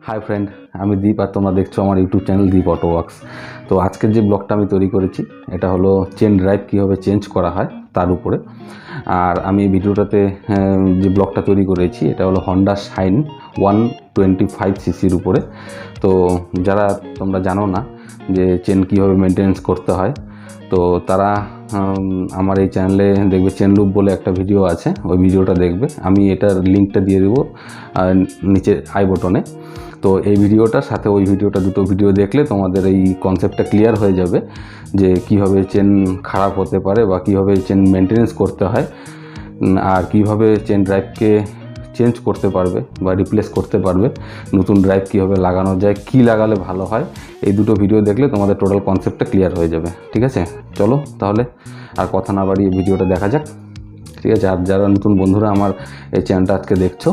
Hi friend, আমি দীপ আর তোমরা দেখছো আমার ইউটিউব চ্যানেল দীপ অটো ওয়ার্কস। তো আজকের যে ব্লগটা আমি তৈরি করেছি এটা হলো চেন ড্রাইভ কীভাবে চেঞ্জ করা হয় তার উপরে। আর আমি ভিডিওটাতে যে ব্লগটা তৈরি করেছি এটা হলো হন্ডা শাইন 125 সিসির উপরে। তো যারা তোমরা জানো না যে চেন কীভাবে মেনটেনেন্স করতে হয়, তো তারা আমার এই চ্যানেলে দেখবে চেন লুব বলে একটা ভিডিও আছে, ওই ভিডিওটা দেখবে। আমি এটার লিঙ্কটা দিয়ে দেবো নিচে আই বটনে। তো এই ভিডিওটার সাথে ওই ভিডিওটা, দুটো ভিডিও দেখলে তোমাদের এই কনসেপ্টটা ক্লিয়ার হয়ে যাবে যে কীভাবে চেন খারাপ হতে পারে বা কীভাবে চেন মেনটেনেন্স করতে হয়, আর কীভাবে চেন ড্রাইভকে চেঞ্জ করতে পারবে বা রিপ্লেস করতে পারবে, নতুন ড্রাইভ কীভাবে লাগানো যায়, কী লাগালে ভালো হয়। এই দুটো ভিডিও দেখলে তোমাদের টোটাল কনসেপ্টটা ক্লিয়ার হয়ে যাবে। ঠিক আছে, চলো তাহলে আর কথা না বাড়িয়ে ভিডিওটা দেখা যাক। ঠিক আছে, আর যারা নতুন বন্ধুরা আমার এই চ্যানেলটা আজকে দেখছো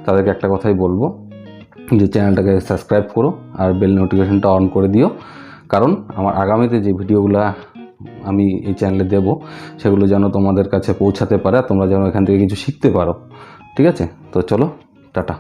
তাদেরকে একটা কথাই বলবো যে চ্যানেলটাকে সাবস্ক্রাইব করো আর বেল নোটিফিকেশনটা অন করে দিও, কারণ আমার আগামীতে যে ভিডিওগুলো আমি এই চ্যানেলে দেব সেগুলো যেন তোমাদের কাছে পৌঁছাতে পারে, তোমরা যেন এখান থেকে কিছু শিখতে পারো। ঠিক আছে, তো চলো, টাটা।